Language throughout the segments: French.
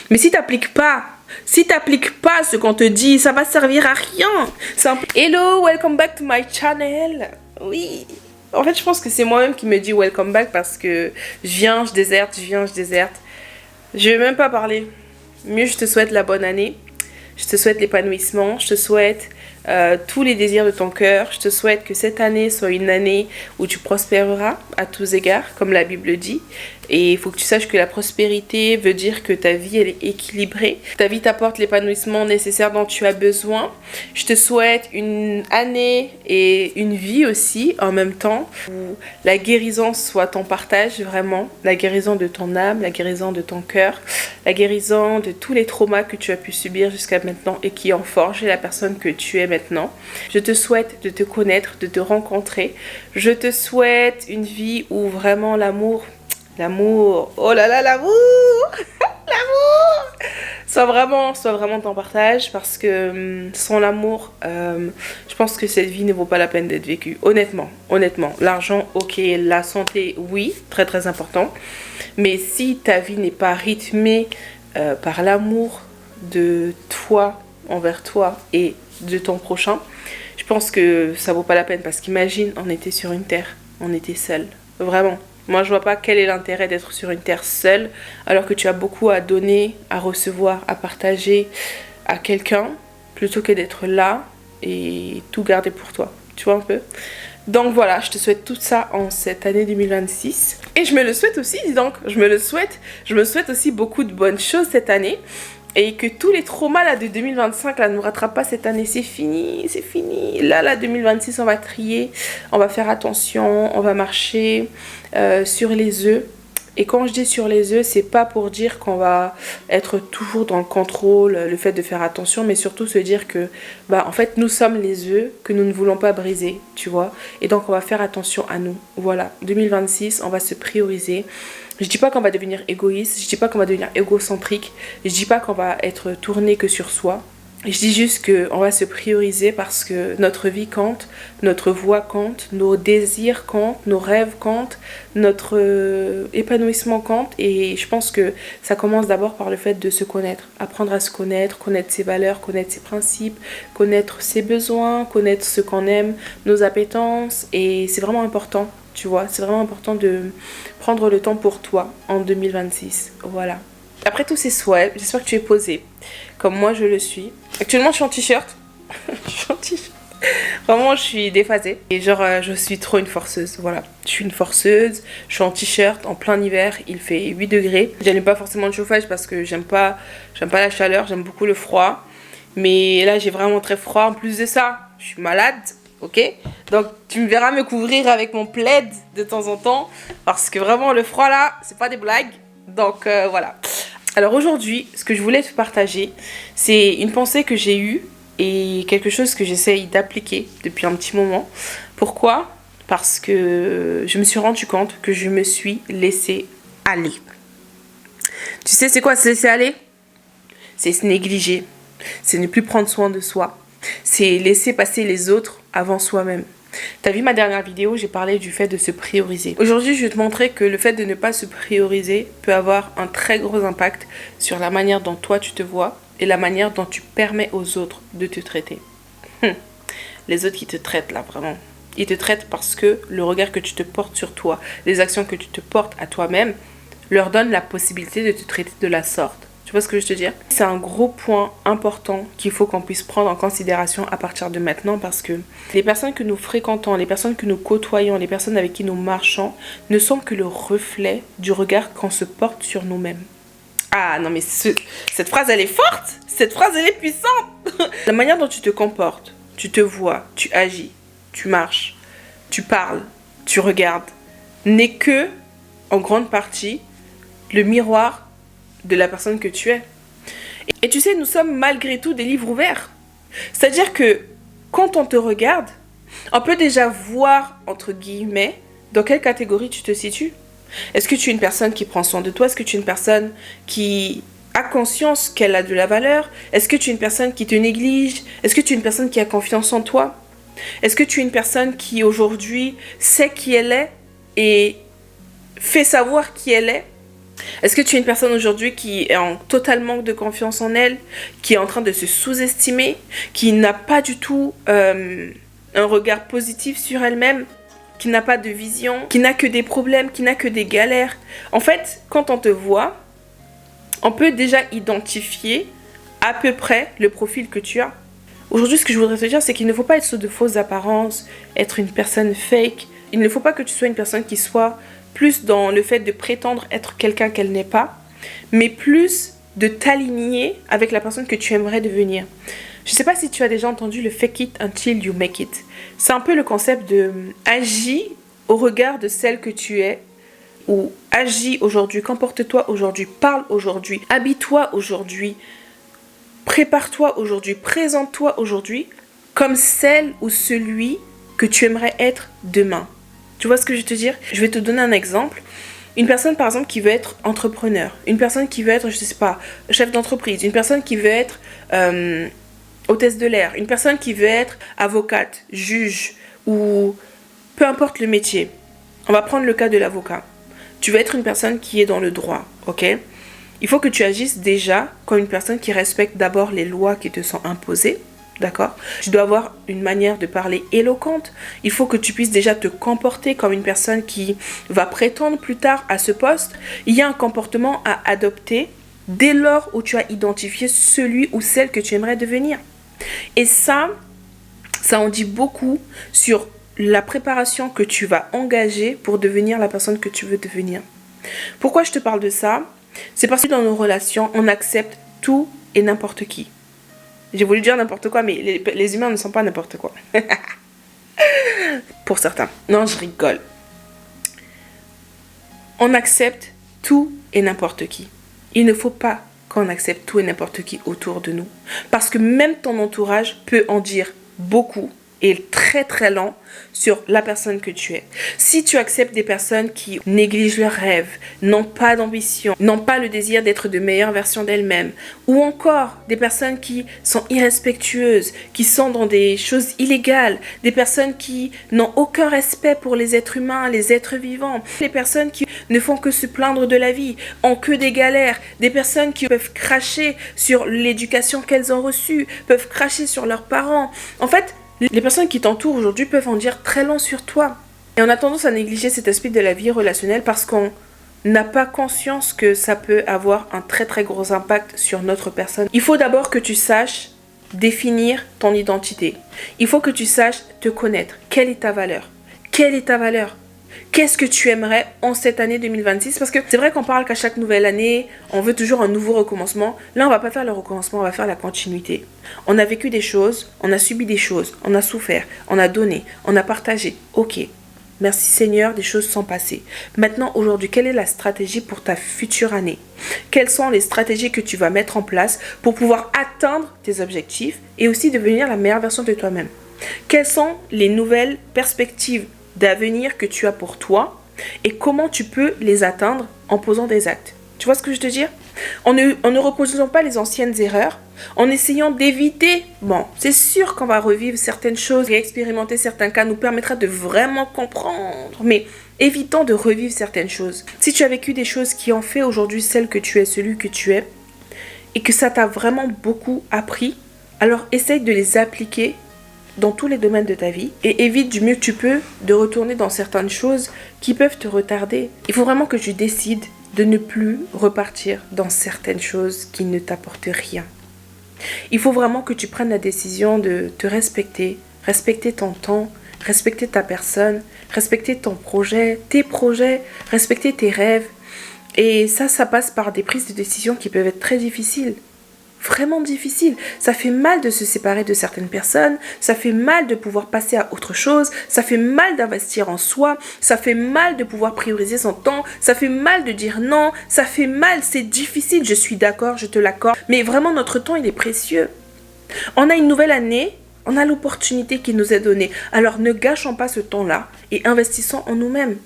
Mais si t'appliques pas ce qu'on te dit, ça va servir à rien. Hello, welcome back to my channel. Oui. En fait, je pense que c'est moi-même qui me dis welcome back parce que je viens, je déserte. Je vais même pas parler. Mieux, je te souhaite la bonne année. Je te souhaite l'épanouissement. Je te souhaite tous les désirs de ton cœur. Je te souhaite que cette année soit une année où tu prospéreras à tous égards, comme la Bible dit. Et il faut que tu saches que la prospérité veut dire que ta vie, elle est équilibrée. Ta vie t'apporte l'épanouissement nécessaire dont tu as besoin. Je te souhaite une année et une vie aussi en même temps où la guérison soit ton partage, vraiment. La guérison de ton âme, la guérison de ton cœur, la guérison de tous les traumas que tu as pu subir jusqu'à maintenant et qui ont forgé la personne que tu es maintenant. Je te souhaite de te connaître, de te rencontrer. Je te souhaite une vie où vraiment l'amour, oh là là, l'amour soit vraiment ton partage, parce que sans l'amour, je pense que cette vie ne vaut pas la peine d'être vécue. Honnêtement, l'argent, ok, la santé, oui, très très important. Mais si ta vie n'est pas rythmée par l'amour de toi, envers toi et de ton prochain, je pense que ça vaut pas la peine, parce qu'imagine, on était sur une terre, on était seul, vraiment. Moi, je vois pas quel est l'intérêt d'être sur une terre seule, alors que tu as beaucoup à donner, à recevoir, à partager à quelqu'un, plutôt que d'être là et tout garder pour toi. Tu vois un peu? Donc voilà, je te souhaite tout ça en cette année 2026. Et je me le souhaite aussi, dis donc, je me souhaite aussi beaucoup de bonnes choses cette année. Et que tous les traumas là, de 2025 là, ne nous rattrapent pas cette année. C'est fini, c'est fini. Là, 2026, on va trier, on va faire attention, on va marcher sur les œufs. Et quand je dis sur les œufs, c'est pas pour dire qu'on va être toujours dans le contrôle, le fait de faire attention, mais surtout se dire que, en fait, nous sommes les œufs que nous ne voulons pas briser, tu vois. Et donc, on va faire attention à nous. Voilà, 2026, on va se prioriser. Je dis pas qu'on va devenir égoïste, je dis pas qu'on va devenir égocentrique, je dis pas qu'on va être tourné que sur soi. Je dis juste qu'on va se prioriser parce que notre vie compte, notre voix compte, nos désirs comptent, nos rêves comptent, notre épanouissement compte. Et je pense que ça commence d'abord par le fait de se connaître, apprendre à se connaître, connaître ses valeurs, connaître ses principes, connaître ses besoins, connaître ce qu'on aime, nos appétences. Et c'est vraiment important, tu vois, c'est vraiment important de prendre le temps pour toi en 2026. Voilà. Après tous ces souhaits, j'espère que tu es posé, comme moi je le suis. Actuellement, je suis en t-shirt. Vraiment, je suis déphasée. Et genre, je suis trop une forceuse. Voilà. Je suis une forceuse. Je suis en t-shirt en plein hiver. Il fait 8 degrés. J'aime pas forcément le chauffage parce que j'aime pas la chaleur. J'aime beaucoup le froid. Mais là, j'ai vraiment très froid. En plus de ça, je suis malade. Ok? Donc, tu me verras me couvrir avec mon plaid de temps en temps. Parce que vraiment, le froid là, c'est pas des blagues. Donc, voilà. Alors aujourd'hui, ce que je voulais te partager, c'est une pensée que j'ai eue et quelque chose que j'essaye d'appliquer depuis un petit moment. Pourquoi? Parce que je me suis rendu compte que je me suis laissée aller. Tu sais c'est quoi se laisser aller? C'est se négliger, c'est ne plus prendre soin de soi, c'est laisser passer les autres avant soi-même. T'as vu ma dernière vidéo, j'ai parlé du fait de se prioriser. Aujourd'hui, je vais te montrer que le fait de ne pas se prioriser peut avoir un très gros impact sur la manière dont toi tu te vois et la manière dont tu permets aux autres de te traiter. Les autres qui te traitent là, vraiment. Ils te traitent parce que le regard que tu te portes sur toi, les actions que tu te portes à toi-même, leur donnent la possibilité de te traiter de la sorte. Tu vois ce que je veux te dire? C'est un gros point important qu'il faut qu'on puisse prendre en considération à partir de maintenant, parce que les personnes que nous fréquentons, les personnes que nous côtoyons, les personnes avec qui nous marchons ne sont que le reflet du regard qu'on se porte sur nous-mêmes. Ah non mais cette phrase elle est forte, cette phrase elle est puissante. La manière dont tu te comportes, tu te vois, tu agis, tu marches, tu parles, tu regardes, n'est que en grande partie le miroir de la personne que tu es. Et tu sais, nous sommes malgré tout des livres ouverts. C'est-à-dire que quand on te regarde, on peut déjà voir, entre guillemets, dans quelle catégorie tu te situes. Est-ce que tu es une personne qui prend soin de toi? Est-ce que tu es une personne qui a conscience qu'elle a de la valeur? Est-ce que tu es une personne qui te néglige? Est-ce que tu es une personne qui a confiance en toi? Est-ce que tu es une personne qui aujourd'hui sait qui elle est et fait savoir qui elle est? Est-ce que tu es une personne aujourd'hui qui est en total manque de confiance en elle, qui est en train de se sous-estimer, qui n'a pas du tout un regard positif sur elle-même, qui n'a pas de vision, qui n'a que des problèmes, qui n'a que des galères? En fait, quand on te voit, on peut déjà identifier à peu près le profil que tu as. Aujourd'hui, ce que je voudrais te dire, c'est qu'il ne faut pas être sous de fausses apparences, être une personne fake. Il ne faut pas que tu sois une personne qui soit plus dans le fait de prétendre être quelqu'un qu'elle n'est pas, mais plus de t'aligner avec la personne que tu aimerais devenir. Je ne sais pas si tu as déjà entendu le fake it until you make it. C'est un peu le concept de agis au regard de celle que tu es, ou agis aujourd'hui, comporte-toi aujourd'hui, parle aujourd'hui, habille-toi aujourd'hui, prépare-toi aujourd'hui, présente-toi aujourd'hui comme celle ou celui que tu aimerais être demain. Tu vois ce que je veux te dire? Je vais te donner un exemple. Une personne, par exemple, qui veut être entrepreneur. Une personne qui veut être, je ne sais pas, chef d'entreprise. Une personne qui veut être hôtesse de l'air. Une personne qui veut être avocate, juge ou peu importe le métier. On va prendre le cas de l'avocat. Tu veux être une personne qui est dans le droit, ok? Il faut que tu agisses déjà comme une personne qui respecte d'abord les lois qui te sont imposées. D'accord? Tu dois avoir une manière de parler éloquente. Il faut que tu puisses déjà te comporter comme une personne qui va prétendre plus tard à ce poste. Il y a un comportement à adopter dès lors où tu as identifié celui ou celle que tu aimerais devenir. Et ça en dit beaucoup sur la préparation que tu vas engager pour devenir la personne que tu veux devenir. Pourquoi je te parle de ça? C'est parce que dans nos relations, on accepte tout et n'importe qui. J'ai voulu dire n'importe quoi, mais les humains ne sont pas n'importe quoi. Pour certains. Non, je rigole. On accepte tout et n'importe qui. Il ne faut pas qu'on accepte tout et n'importe qui autour de nous. Parce que même ton entourage peut en dire beaucoup et très très lent sur la personne que tu es. Si tu acceptes des personnes qui négligent leurs rêves, n'ont pas d'ambition, n'ont pas le désir d'être de meilleures versions d'elles-mêmes, ou encore des personnes qui sont irrespectueuses, qui sont dans des choses illégales, des personnes qui n'ont aucun respect pour les êtres humains, les êtres vivants, les personnes qui ne font que se plaindre de la vie, ont que des galères, des personnes qui peuvent cracher sur l'éducation qu'elles ont reçue, peuvent cracher sur leurs parents. En fait, les personnes qui t'entourent aujourd'hui peuvent en dire très long sur toi. Et on a tendance à négliger cet aspect de la vie relationnelle parce qu'on n'a pas conscience que ça peut avoir un très très gros impact sur notre personne. Il faut d'abord que tu saches définir ton identité. Il faut que tu saches te connaître. Quelle est ta valeur? Quelle est ta valeur? Qu'est-ce que tu aimerais en cette année 2026? Parce que c'est vrai qu'on parle qu'à chaque nouvelle année, on veut toujours un nouveau recommencement. Là, on va pas faire le recommencement, on va faire la continuité. On a vécu des choses, on a subi des choses, on a souffert, on a donné, on a partagé. Ok, merci Seigneur, des choses sont passées. Maintenant, aujourd'hui, quelle est la stratégie pour ta future année? Quelles sont les stratégies que tu vas mettre en place pour pouvoir atteindre tes objectifs et aussi devenir la meilleure version de toi-même? Quelles sont les nouvelles perspectives d'avenir que tu as pour toi et comment tu peux les atteindre en posant des actes? Tu vois ce que je veux te dire? En ne reproduisant pas les anciennes erreurs, en essayant d'éviter, bon, c'est sûr qu'on va revivre certaines choses et expérimenter certains cas nous permettra de vraiment comprendre, mais évitons de revivre certaines choses. Si tu as vécu des choses qui ont fait aujourd'hui celle que tu es, celui que tu es, et que ça t'a vraiment beaucoup appris, alors essaye de les appliquer dans tous les domaines de ta vie et évite du mieux que tu peux de retourner dans certaines choses qui peuvent te retarder. Il faut vraiment que tu décides de ne plus repartir dans certaines choses qui ne t'apportent rien. Il faut vraiment que tu prennes la décision de te respecter, respecter ton temps, respecter ta personne, respecter ton projet, tes projets, respecter tes rêves. Et ça passe par des prises de décision qui peuvent être très difficiles. Vraiment difficile. Ça fait mal de se séparer de certaines personnes, ça fait mal de pouvoir passer à autre chose, ça fait mal d'investir en soi, ça fait mal de pouvoir prioriser son temps, ça fait mal de dire non, ça fait mal, c'est difficile, je suis d'accord, je te l'accorde, mais vraiment notre temps il est précieux. On a une nouvelle année, on a l'opportunité qui nous est donnée, alors ne gâchons pas ce temps-là et investissons en nous-mêmes,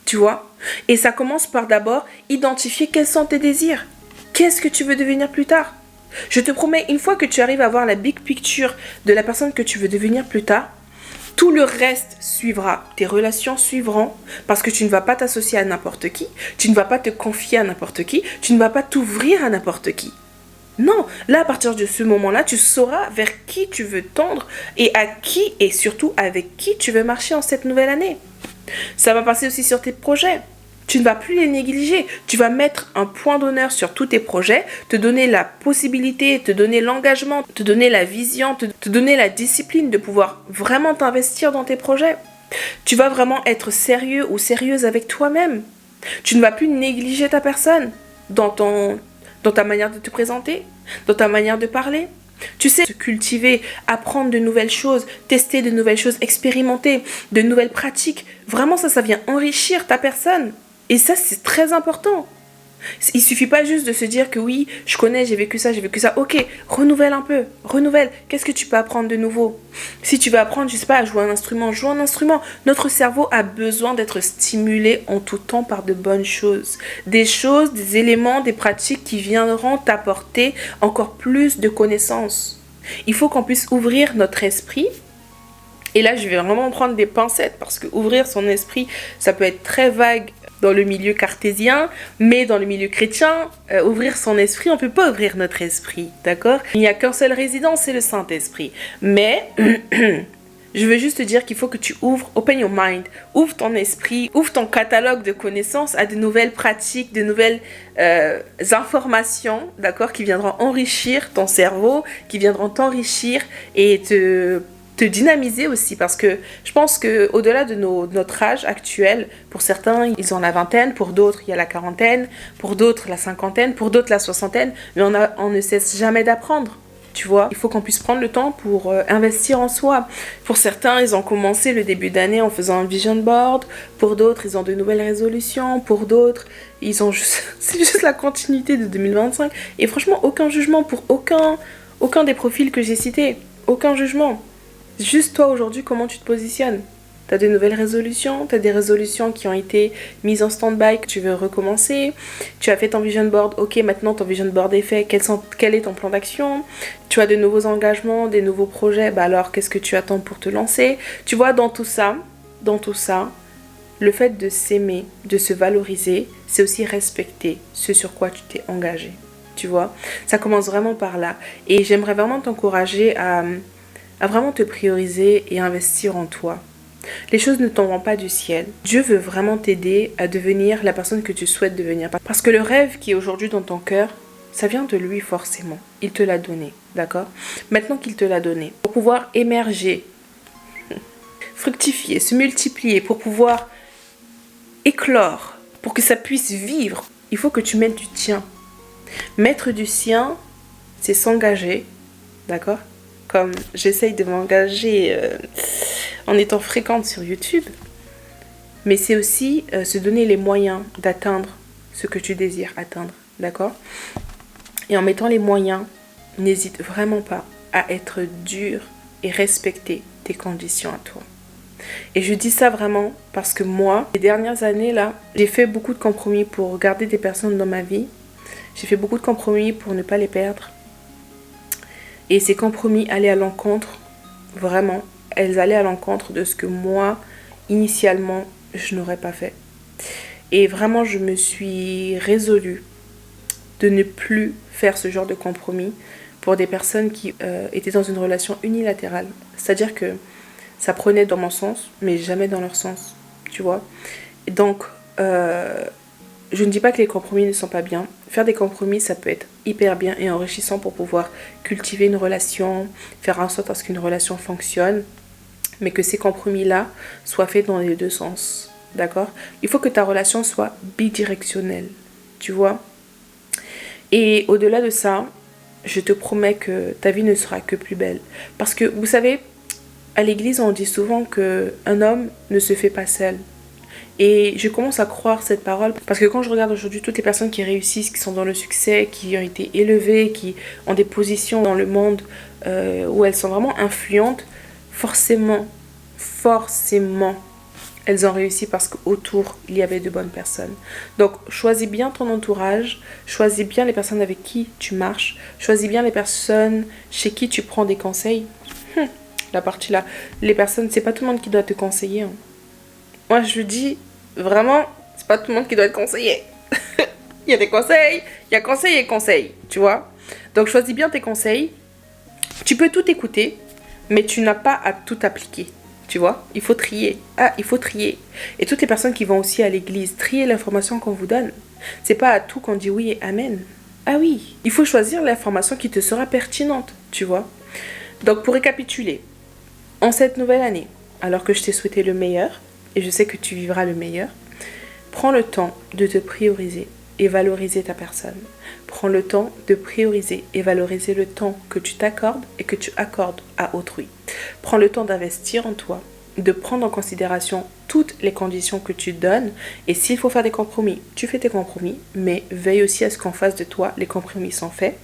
tu vois. Et ça commence par d'abord identifier quels sont tes désirs, qu'est-ce que tu veux devenir plus tard. Je te promets, une fois que tu arrives à voir la big picture de la personne que tu veux devenir plus tard, Tout le reste suivra. Tes relations suivront parce que tu ne vas pas t'associer à n'importe qui, tu ne vas pas te confier à n'importe qui, tu ne vas pas t'ouvrir à n'importe qui. Non, là à partir de ce moment-là, tu sauras vers qui tu veux tendre et à qui et surtout avec qui tu veux marcher en cette nouvelle année. Ça va passer aussi sur tes projets. Tu ne vas plus les négliger. Tu vas mettre un point d'honneur sur tous tes projets, te donner la possibilité, te donner l'engagement, te donner la vision, te donner la discipline de pouvoir vraiment t'investir dans tes projets. Tu vas vraiment être sérieux ou sérieuse avec toi-même. Tu ne vas plus négliger ta personne dans ta manière de te présenter, dans ta manière de parler. Tu sais, se cultiver, apprendre de nouvelles choses, tester de nouvelles choses, expérimenter de nouvelles pratiques. Vraiment, ça vient enrichir ta personne. Et ça, c'est très important. Il suffit pas juste de se dire que oui, je connais, j'ai vécu ça. Ok, renouvelle un peu, renouvelle. Qu'est-ce que tu peux apprendre de nouveau? Si tu veux apprendre, je sais pas, à jouer un instrument, joue un instrument. Notre cerveau a besoin d'être stimulé en tout temps par de bonnes choses. Des éléments, des pratiques qui viendront t'apporter encore plus de connaissances. Il faut qu'on puisse ouvrir notre esprit. Et là, je vais vraiment prendre des pincettes parce que ouvrir son esprit, ça peut être très vague dans le milieu cartésien, mais dans le milieu chrétien, ouvrir son esprit, on ne peut pas ouvrir notre esprit, d'accord? Il n'y a qu'un seul résident, c'est le Saint-Esprit. Mais je veux juste te dire qu'il faut que tu open your mind, ouvre ton esprit, ouvre ton catalogue de connaissances à de nouvelles pratiques, de nouvelles informations, d'accord, qui viendront enrichir ton cerveau, qui viendront t'enrichir et te dynamiser aussi, parce que je pense que au-delà de notre âge actuel, pour certains ils ont la vingtaine, pour d'autres il y a la quarantaine, pour d'autres la cinquantaine, pour d'autres la soixantaine, mais on ne cesse jamais d'apprendre, tu vois. Il faut qu'on puisse prendre le temps pour investir en soi. Pour certains, ils ont commencé le début d'année en faisant un vision board, pour d'autres ils ont de nouvelles résolutions, pour d'autres ils ont juste c'est juste la continuité de 2025, et franchement aucun jugement pour aucun des profils que j'ai cités, aucun jugement. Juste toi aujourd'hui, comment tu te positionnes? Tu as de nouvelles résolutions, tu as des résolutions qui ont été mises en stand-by, que tu veux recommencer. Tu as fait ton vision board, ok, maintenant ton vision board est fait, quel est ton plan d'action? Tu as de nouveaux engagements, des nouveaux projets, bah alors qu'est-ce que tu attends pour te lancer? Tu vois, dans tout ça, le fait de s'aimer, de se valoriser, c'est aussi respecter ce sur quoi tu t'es engagé. Tu vois, ça commence vraiment par là. Et j'aimerais vraiment t'encourager à vraiment te prioriser et investir en toi. Les choses ne tomberont pas du ciel. Dieu veut vraiment t'aider à devenir la personne que tu souhaites devenir. Parce que le rêve qui est aujourd'hui dans ton cœur, ça vient de lui forcément. Il te l'a donné, d'accord? Maintenant qu'il te l'a donné, pour pouvoir émerger, fructifier, se multiplier, pour pouvoir éclore, pour que ça puisse vivre, il faut que tu mettes du tien. Mettre du sien, c'est s'engager, d'accord? Comme j'essaye de m'engager en étant fréquente sur YouTube. Mais c'est aussi se donner les moyens d'atteindre ce que tu désires atteindre, d'accord? Et en mettant les moyens, n'hésite vraiment pas à être dur et respecter tes conditions à toi. Et je dis ça vraiment parce que moi, les dernières années là, j'ai fait beaucoup de compromis pour garder des personnes dans ma vie. J'ai fait beaucoup de compromis pour ne pas les perdre. Et ces compromis allaient à l'encontre, vraiment, elles allaient à l'encontre de ce que moi, initialement, je n'aurais pas fait. Et vraiment, je me suis résolue de ne plus faire ce genre de compromis pour des personnes qui étaient dans une relation unilatérale. C'est-à-dire que ça prenait dans mon sens, mais jamais dans leur sens, tu vois. Et donc, je ne dis pas que les compromis ne sont pas bien. Faire des compromis, ça peut être hyper bien et enrichissant pour pouvoir cultiver une relation, faire en sorte à ce qu'une relation fonctionne, mais que ces compromis-là soient faits dans les deux sens, d'accord? Il faut que ta relation soit bidirectionnelle, tu vois? Et au-delà de ça, je te promets que ta vie ne sera que plus belle. Parce que, vous savez, à l'église, on dit souvent qu'un homme ne se fait pas seul. Et je commence à croire cette parole parce que quand je regarde aujourd'hui toutes les personnes qui réussissent, qui sont dans le succès, qui ont été élevées, qui ont des positions dans le monde où elles sont vraiment influentes, forcément, elles ont réussi parce qu'autour, il y avait de bonnes personnes. Donc, choisis bien ton entourage, choisis bien les personnes avec qui tu marches, choisis bien les personnes chez qui tu prends des conseils. la partie là. Les personnes, c'est pas tout le monde qui doit te conseiller. Hein. Moi, je dis vraiment, c'est pas tout le monde qui doit être conseillé. Il y a des conseils, il y a conseils et conseils, tu vois. Donc, choisis bien tes conseils. Tu peux tout écouter, mais tu n'as pas à tout appliquer. Tu vois, il faut trier. Ah, il faut trier. Et toutes les personnes qui vont aussi à l'église, trier l'information qu'on vous donne. C'est pas à tout qu'on dit oui et amen. Ah oui, il faut choisir l'information qui te sera pertinente, tu vois. Donc, pour récapituler, en cette nouvelle année, alors que je t'ai souhaité le meilleur, et je sais que tu vivras le meilleur, prends le temps de te prioriser et valoriser ta personne. Prends le temps de prioriser et valoriser le temps que tu t'accordes et que tu accordes à autrui. Prends le temps d'investir en toi, de prendre en considération toutes les conditions que tu donnes. Et s'il faut faire des compromis, tu fais tes compromis, mais veille aussi à ce qu'en face de toi, les compromis sont faits.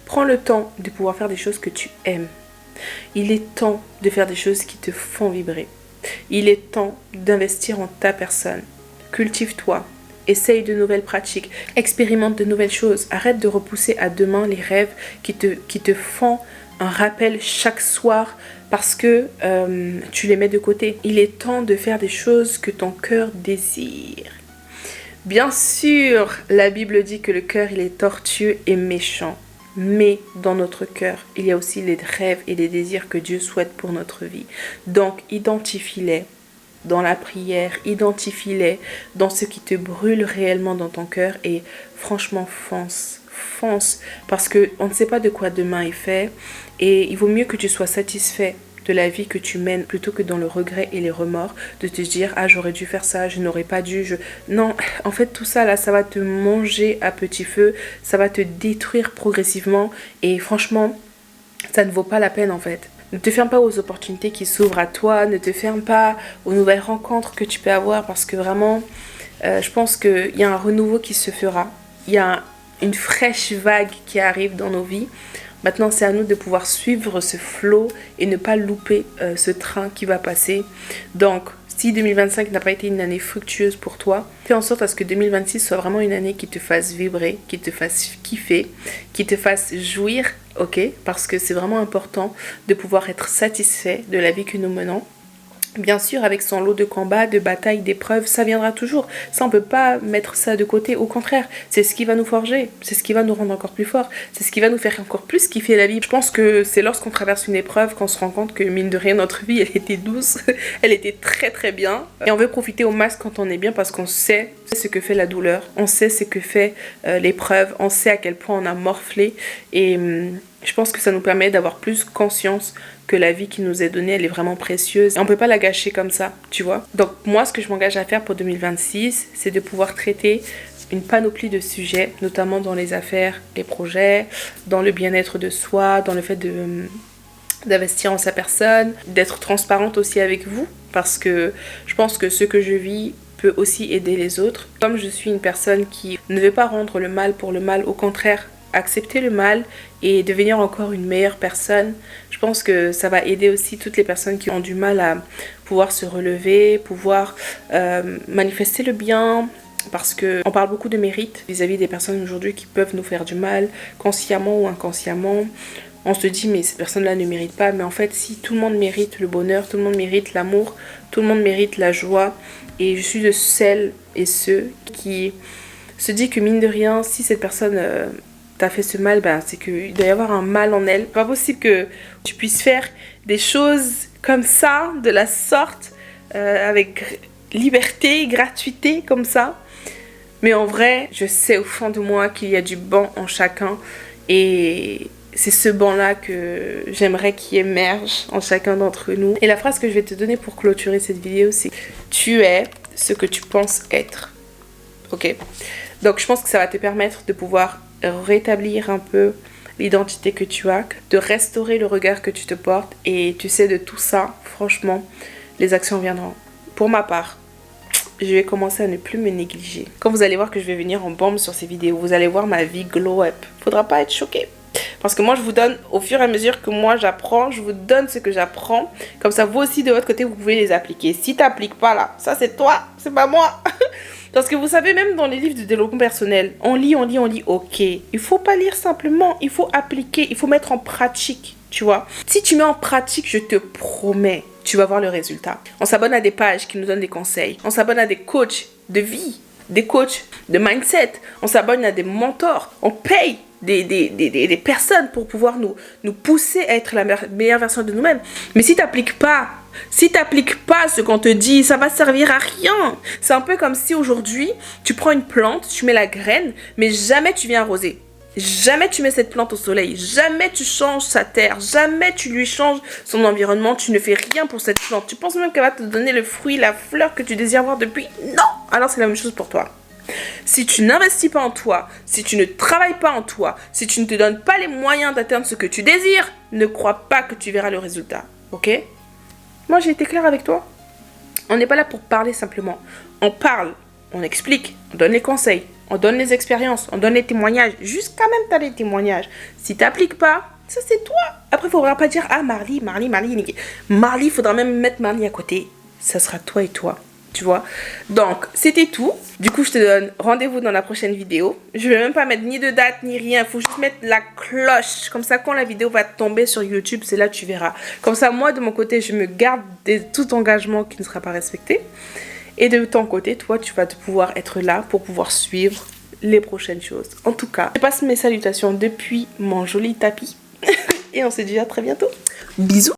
Prends le temps de pouvoir faire des choses que tu aimes. Il est temps de faire des choses qui te font vibrer. Il est temps d'investir en ta personne. Cultive-toi. Essaye de nouvelles pratiques. Expérimente de nouvelles choses. Arrête de repousser à demain les rêves qui te font un rappel chaque soir parce que tu les mets de côté. Il est temps de faire des choses que ton cœur désire. Bien sûr, la Bible dit que le cœur, il est tortueux et méchant. Mais dans notre cœur, il y a aussi les rêves et les désirs que Dieu souhaite pour notre vie. Donc, identifie-les dans la prière, identifie-les dans ce qui te brûle réellement dans ton cœur et franchement, fonce. Parce qu'on ne sait pas de quoi demain est fait et il vaut mieux que tu sois satisfait de la vie que tu mènes plutôt que dans le regret et les remords de te dire ah j'aurais dû faire ça, je n'aurais pas dû, non, en fait tout ça là ça va te manger à petit feu, ça va te détruire progressivement et franchement ça ne vaut pas la peine en fait. Ne te ferme pas aux opportunités qui s'ouvrent à toi, ne te ferme pas aux nouvelles rencontres que tu peux avoir parce que vraiment je pense qu'il y a un renouveau qui se fera, il y a une fraîche vague qui arrive dans nos vies. Maintenant, c'est à nous de pouvoir suivre ce flot et ne pas louper ce train qui va passer. Donc, si 2025 n'a pas été une année fructueuse pour toi, fais en sorte à ce que 2026 soit vraiment une année qui te fasse vibrer, qui te fasse kiffer, qui te fasse jouir, ok? Parce que c'est vraiment important de pouvoir être satisfait de la vie que nous menons. Bien sûr, avec son lot de combats, de batailles, d'épreuves, ça viendra toujours. Ça, on ne peut pas mettre ça de côté. Au contraire, c'est ce qui va nous forger. C'est ce qui va nous rendre encore plus forts. C'est ce qui va nous faire encore plus kiffer la vie. Je pense que c'est lorsqu'on traverse une épreuve qu'on se rend compte que, mine de rien, notre vie, elle était douce. Elle était très, très bien. Et on veut profiter au max quand on est bien parce qu'on sait ce que fait la douleur. On sait ce que fait l'épreuve. On sait à quel point on a morflé. Et je pense que ça nous permet d'avoir plus conscience que la vie qui nous est donnée, elle est vraiment précieuse. Et on peut pas la gâcher comme ça, tu vois. Donc moi, ce que je m'engage à faire pour 2026, c'est de pouvoir traiter une panoplie de sujets, notamment dans les affaires, les projets, dans le bien-être de soi, dans le fait d'investir en sa personne, d'être transparente aussi avec vous, parce que je pense que ce que je vis peut aussi aider les autres. Comme je suis une personne qui ne veut pas rendre le mal pour le mal, au contraire, accepter le mal et devenir encore une meilleure personne, je pense que ça va aider aussi toutes les personnes qui ont du mal à pouvoir se relever, pouvoir manifester le bien, parce qu'on parle beaucoup de mérite vis-à-vis des personnes aujourd'hui qui peuvent nous faire du mal, consciemment ou inconsciemment. On se dit mais cette personne-là ne mérite pas, mais en fait si, tout le monde mérite le bonheur, tout le monde mérite l'amour, tout le monde mérite la joie, et je suis de celles et ceux qui se disent que mine de rien, si cette personne t'a fait ce mal, ben, c'est qu'il doit y avoir un mal en elle. C'est pas possible que tu puisses faire des choses comme ça, de la sorte, avec liberté, gratuité, comme ça. Mais en vrai, je sais au fond de moi qu'il y a du bon en chacun. Et c'est ce bon-là que j'aimerais qu'il émerge en chacun d'entre nous. Et la phrase que je vais te donner pour clôturer cette vidéo, c'est « Tu es ce que tu penses être ». Ok? Donc je pense que ça va te permettre de pouvoir rétablir un peu l'identité que tu as, de restaurer le regard que tu te portes. Et tu sais, de tout ça, franchement, les actions viendront. Pour ma part, je vais commencer à ne plus me négliger. Quand vous allez voir que je vais venir en bombe sur ces vidéos, vous allez voir ma vie glow up. Faudra pas être choqué. Parce que moi, je vous donne, au fur et à mesure que moi j'apprends, je vous donne ce que j'apprends. Comme ça, vous aussi, de votre côté, vous pouvez les appliquer. Si tu n'appliques pas là, ça c'est toi, c'est pas moi. Parce que vous savez, même dans les livres de développement personnel, on lit, ok. Il faut pas lire simplement, il faut appliquer, il faut mettre en pratique. tu vois. Si tu mets en pratique, je te promets, tu vas voir le résultat. On s'abonne à des pages qui nous donnent des conseils. On s'abonne à des coachs de vie, des coachs de mindset. On s'abonne à des mentors. On paye des personnes pour pouvoir nous pousser à être la meilleure version de nous-mêmes. Mais si tu n'appliques pas, ce qu'on te dit, ça va servir à rien. C'est un peu comme si aujourd'hui, tu prends une plante, tu mets la graine, mais jamais tu viens arroser. Jamais tu mets cette plante au soleil, jamais tu changes sa terre, jamais tu lui changes son environnement, tu ne fais rien pour cette plante. Tu penses même qu'elle va te donner le fruit, la fleur que tu désires voir depuis? Non! Alors c'est la même chose pour toi. Si tu n'investis pas en toi, si tu ne travailles pas en toi, si tu ne te donnes pas les moyens d'atteindre ce que tu désires, ne crois pas que tu verras le résultat. Ok? Moi j'ai été claire avec toi. On n'est pas là pour parler simplement. On parle, on explique, on donne les conseils. On donne les expériences, on donne les témoignages. Jusqu'à même t'as les témoignages. Si t'appliques pas, ça c'est toi. Après, il ne faudra pas dire, ah Marly, il faudra même mettre Marly à côté. Ça sera toi et toi, tu vois. Donc, c'était tout. Du coup, je te donne rendez-vous dans la prochaine vidéo. Je ne vais même pas mettre ni de date, ni rien. Il faut juste mettre la cloche. Comme ça, quand la vidéo va tomber sur YouTube, c'est là que tu verras. Comme ça, moi, de mon côté, je me garde tout engagement qui ne sera pas respecté. Et de ton côté, toi, tu vas pouvoir être là pour pouvoir suivre les prochaines choses. En tout cas, je passe mes salutations depuis mon joli tapis. Et on se dit à très bientôt. Bisous!